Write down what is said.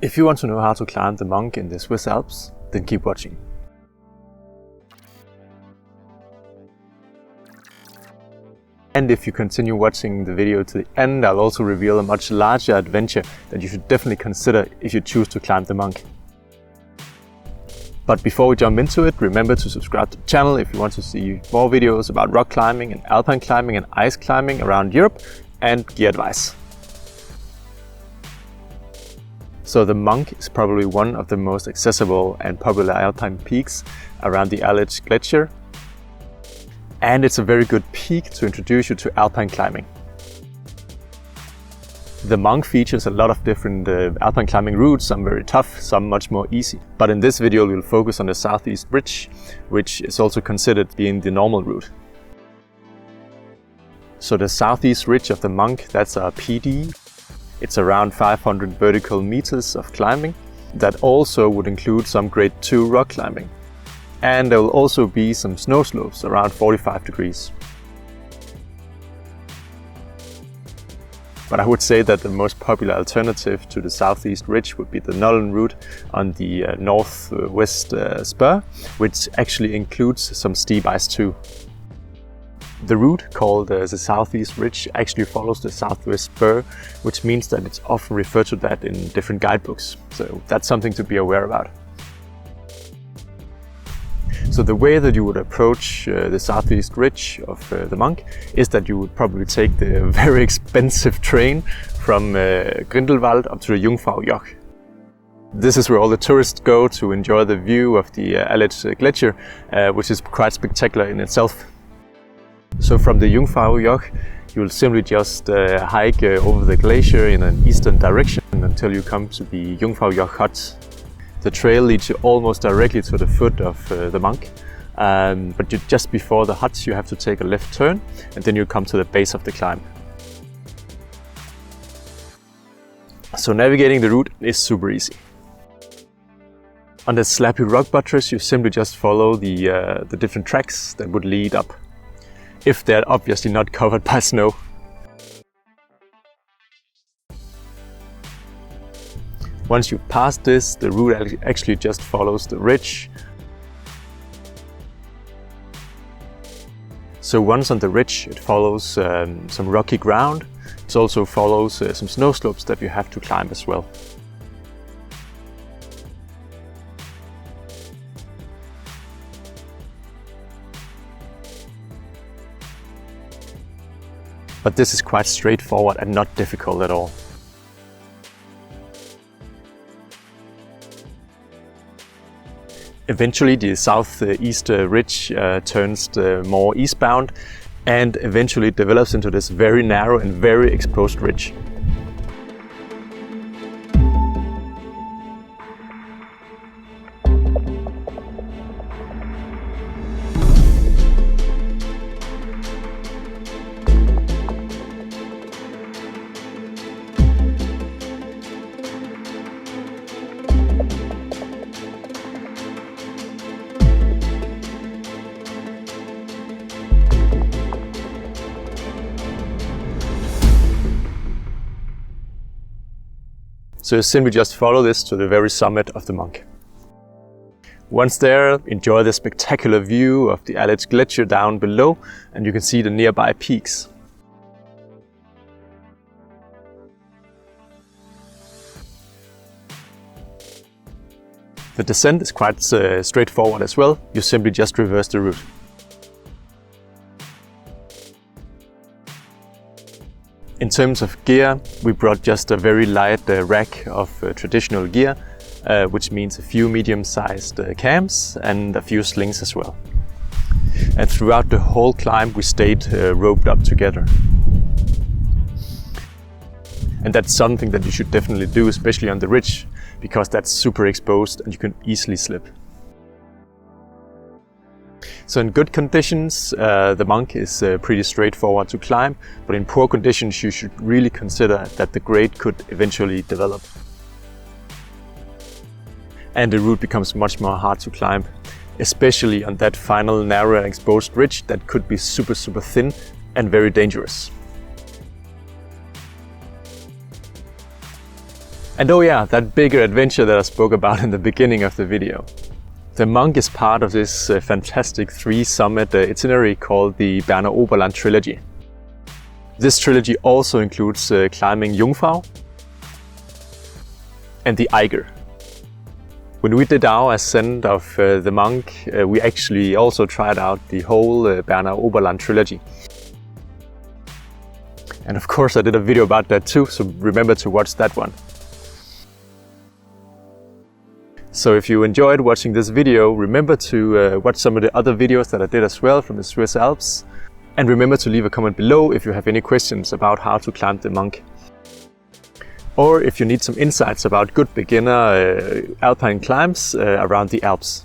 If you want to know how to climb the Mönch in the Swiss Alps, then keep watching. And if you continue watching the video to the end, I'll also reveal a much larger adventure that you should definitely consider if you choose to climb the Mönch. But before we jump into it, remember to subscribe to the channel if you want to see more videos about rock climbing and alpine climbing and ice climbing around Europe and gear advice. So the Mönch is probably one of the most accessible and popular alpine peaks around the Aletsch Glacier. And it's a very good peak to introduce you to alpine climbing. The Mönch features a lot of different alpine climbing routes, some very tough, some much more easy. But in this video we'll focus on the southeast ridge, which is also considered being the normal route. So the southeast ridge of the Mönch, that's a PD. It's around 500 vertical meters of climbing. That also would include some grade 2 rock climbing. And there will also be some snow slopes around 45 degrees. But I would say that the most popular alternative to the southeast ridge would be the Nollen route on the northwest spur, which actually includes some steep ice too. The route, called the southeast ridge, actually follows the southwest spur, which means that it's often referred to that in different guidebooks. So that's something to be aware about. So the way that you would approach the southeast ridge of the Mönch is that you would probably take the very expensive train from Grindelwald up to the Jungfraujoch. This is where all the tourists go to enjoy the view of the Aletsch Glacier, which is quite spectacular in itself. So from the Jungfraujoch you will simply just hike over the glacier in an eastern direction until you come to the Jungfraujoch Hut. The trail leads you almost directly to the foot of the Mönch, but just before the hut you have to take a left turn and then you come to the base of the climb. So navigating the route is super easy. On the slappy rock buttress you simply just follow the different tracks that would lead up, if they're obviously not covered by snow. Once you pass this, the route actually just follows the ridge. So once on the ridge, it follows some rocky ground. It also follows some snow slopes that you have to climb as well. But this is quite straightforward and not difficult at all. Eventually the southeast ridge turns more eastbound and eventually develops into this very narrow and very exposed ridge. So you simply just follow this to the very summit of the Mönch. Once there, enjoy the spectacular view of the Aletsch Glacier down below, and you can see the nearby peaks. The descent is quite straightforward as well. You simply just reverse the route. In terms of gear, we brought just a very light rack of traditional gear, which means a few medium-sized cams and a few slings as well. And throughout the whole climb we stayed roped up together. And that's something that you should definitely do, especially on the ridge, because that's super exposed and you can easily slip. So in good conditions, the Mönch is pretty straightforward to climb, but in poor conditions you should really consider that the grade could eventually develop. And the route becomes much more hard to climb, especially on that final narrow and exposed ridge that could be super thin and very dangerous. And oh yeah, that bigger adventure that I spoke about in the beginning of the video. The Mönch is part of this fantastic 3-summit itinerary called the Bernese Oberland trilogy. This trilogy also includes climbing Jungfrau and the Eiger. When we did our ascent of the Mönch, we actually also tried out the whole Bernese Oberland trilogy. And of course I did a video about that too, so remember to watch that one. So if you enjoyed watching this video, remember to watch some of the other videos that I did as well from the Swiss Alps. And remember to leave a comment below if you have any questions about how to climb the Mönch. Or if you need some insights about good beginner alpine climbs around the Alps.